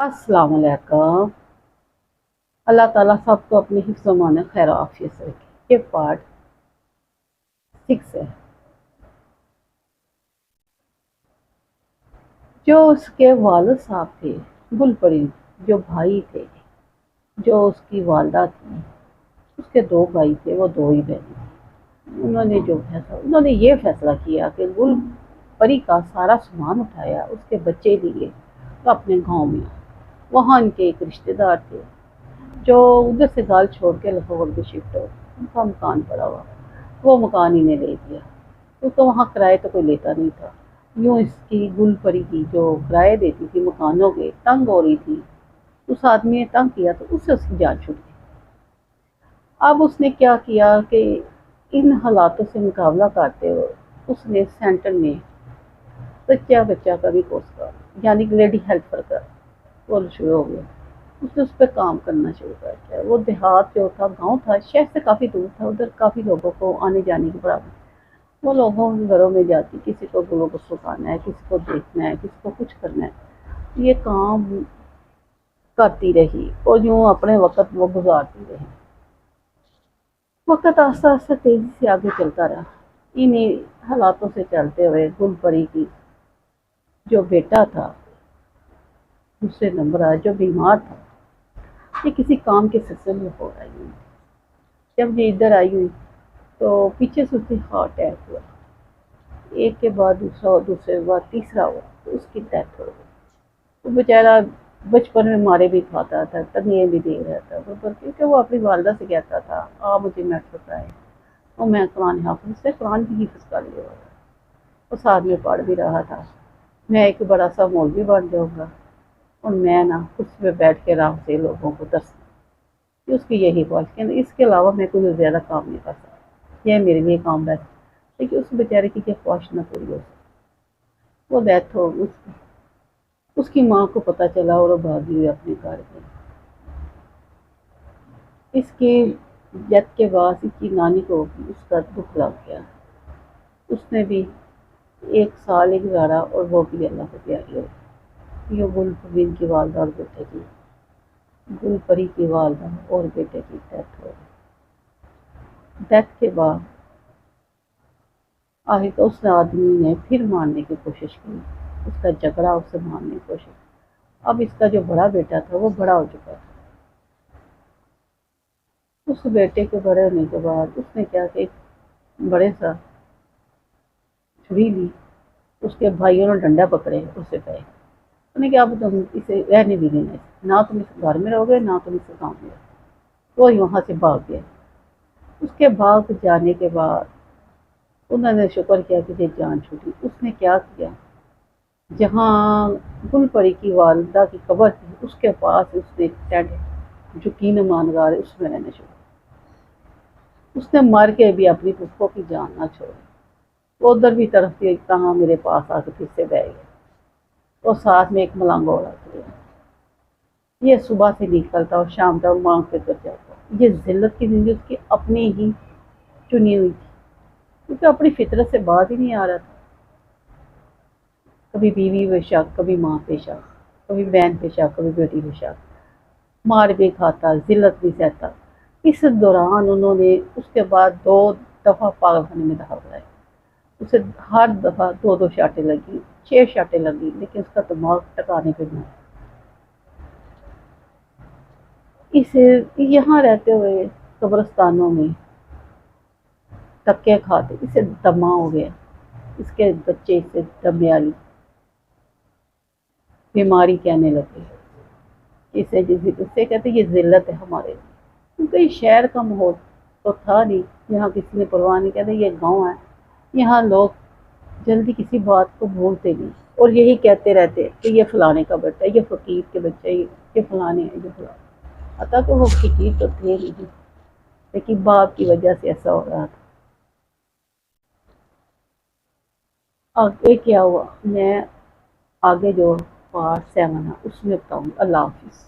السلام علیکم۔ اللہ تعالیٰ سب کو اپنی حفظ و امان خیر و عافیت سے رکھے۔ یہ پارٹ 6 ہے۔ جو اس کے والد صاحب تھے، گل پری، جو بھائی تھے، جو اس کی والدہ تھی، اس کے 2 بھائی تھے، وہ 2 ہی بہنیں تھیں۔ انہوں نے یہ فیصلہ کیا کہ گل پری کا سارا سامان اٹھایا، اس کے بچے لیے تو اپنے گاؤں میں وہاں ان کے ایک رشتے دار تھے جو ادھر سے گال چھوڑ کے لاہور میں شفٹ ہو، ان کا مکان پڑا ہوا، وہ مکان انہیں لے دیا کیونکہ وہاں کرائے تو کوئی لیتا نہیں تھا۔ یوں اس کی گل پری کی جو کرائے دیتی تھی مکانوں کے، تنگ ہو رہی تھی، اس آدمی نے تنگ کیا تو اس سے اس کی جان چھوٹ گئی۔ اب اس نے کیا کیا کہ ان حالاتوں سے مقابلہ کرتے ہوئے اس نے سینٹر میں بچہ بچہ کا بھی کورس کر، یعنی لیڈی ہیلپر کا کورس شروع ہو گیا۔ اس نے اس پہ کام کرنا شروع کر دیا۔ وہ دیہات جو تھا، گاؤں تھا، شہر سے کافی دور تھا، ادھر کافی لوگوں کو آنے جانے کی پرابلم۔ وہ لوگوں کے گھروں میں جاتی، کسی کو گلوں کو سکھانا ہے، کسی کو دیکھنا ہے، کسی کو کچھ کرنا ہے، یہ کام کرتی رہی اور یوں اپنے وقت وہ گزارتی رہی۔ وقت آہستہ آہستہ تیزی سے آگے چلتا رہا۔ انہیں حالاتوں سے چلتے ہوئے گل پری کی جو بیٹا تھا دوسرے نمبر آیا، جو بیمار تھا، یہ کسی کام کے سلسلے میں ہو رہی ہوئی۔ جب یہ ادھر آئی ہوئی تو پیچھے سے اسے ہارٹ اٹیک ہوا، ایک کے بعد دوسرا اور دوسرے کے بعد تیسرا ہوا تو اس کی ڈیتھ ہو گئی۔ وہ بیچارہ بچپن میں مارے بھی کھاتا تھا، تنگیاں بھی دے رہا تھا، کیونکہ وہ اپنی والدہ سے کہتا تھا آپ مجھے میٹر پڑھائیں، اور میں قرآن حافظ سے قرآن بھی حفظ کر لیا ہوا تھا، وہ ساتھ میں پڑھ بھی رہا تھا۔ میں ایک بڑا سا مولوی بن جاؤں گا اور میں نا کرسی پہ بیٹھ کے آرام سے لوگوں کو درس دوں۔ اس کی یہی خواہش کہ اس کے علاوہ میں کوئی زیادہ کام نہیں کر سکتا، یہ میرے لیے کام ہے، لیکن اس بیچارے کی یہ خواہش نہ پوری ہو سکی۔ وہ ڈیتھ ہو گئی اس کی۔ اس کی ماں کو پتہ چلا اور وہ بھاگی ہوئی اپنے گھر میں۔ اس کی ڈیتھ کے بعد اس کی نانی کو اس کا دکھ لگ گیا۔ اس نے بھی 1 سال ہی گزارا اور وہ بھی اللہ کو پیاری ہو گئی۔ یہ گل پری کی والدہ اور بیٹے کی، گل پری کی والدہ اور بیٹے کی ڈیتھ ہو گئی۔ ڈیتھ کے بعد آخر تو اس آدمی نے پھر مارنے کی کوشش کی، اس کا جھگڑا اس سے مارنے کی کوشش۔ اب اس کا جو بڑا بیٹا تھا وہ بڑا ہو چکا تھا۔ اس بیٹے کے بڑے ہونے کے بعد اس نے کیا کہ بڑے سا چھری لی، اس کے بھائیوں نے ڈنڈا پکڑے اسے پہ، انہوں نے کہا اب تم اسے رہنے بھی دینا، نہ تم اس گھر میں رہو گے نہ تم اس گاؤں میں رہو۔ وہ وہاں سے بھاگ گیا۔ اس کے بھاگ جانے کے بعد انہوں نے شکر کیا کہ یہ جان چھوٹی۔ اس نے کیا کیا، جہاں گل پری کی والدہ کی قبر تھی اس کے پاس اس نے ٹینٹ جو کین ماندگار ہے اس میں رہنا شروع۔ اس نے مر کے بھی اپنی پھپھو کی جان نہ چھوڑی۔ وہ ادھر بھی طرف تھی، کہاں میرے پاس آ کے پھر سے بیٹھ گئے، اور ساتھ میں ایک ملنگ اور رکھ لیا۔ یہ صبح سے نکلتا اور شام تک مانگ پہ کر جاتا۔ یہ ذلت کی زندگی اس کی اپنی ہی چنی ہوئی تھی، کیونکہ اپنی فطرت سے بات ہی نہیں آ رہا تھا۔ کبھی بیوی پہ شک، کبھی ماں پہ شک، کبھی بہن پہ شک، کبھی بیٹی پہ شک، مار بھی کھاتا، ذلت بھی سہتا۔ اس دوران انہوں نے اس کے بعد 2 دفعہ پاگل خانے میں داخل کرایا۔ اسے ہر دفعہ 2 شاٹیں لگی، 6 شاٹیں لگی، لیکن اس کا دماغ ٹکانے پہ نہیں۔ اسے یہاں رہتے ہوئے قبرستانوں میں دھکے کھاتے اسے دمہ ہو گیا۔ اس کے بچے اسے دمے والی بیماری کہنے لگے۔ اسے کہتے یہ ذلت ہے ہمارے لیے، کیونکہ یہ شہر کا ماحول تو تھا نہیں، یہاں کسی نے پرواہ نہیں، کہتے یہ گاؤں ہے، یہاں لوگ جلدی کسی بات کو بھولتے نہیں، اور یہی کہتے رہتے کہ یہ فلانے کا بیٹا ہے، یہ فقیر کے بچے، یہ فلانے ہیں، یہ فلانے۔ حتیٰ کہ وہ فقیر تو تھے نہیں، لیکن باپ کی وجہ سے ایسا ہو رہا تھا۔ آگے کیا ہوا میں آگے جو پارٹ 7 ہے اس میں بتاؤں گی۔ اللہ حافظ۔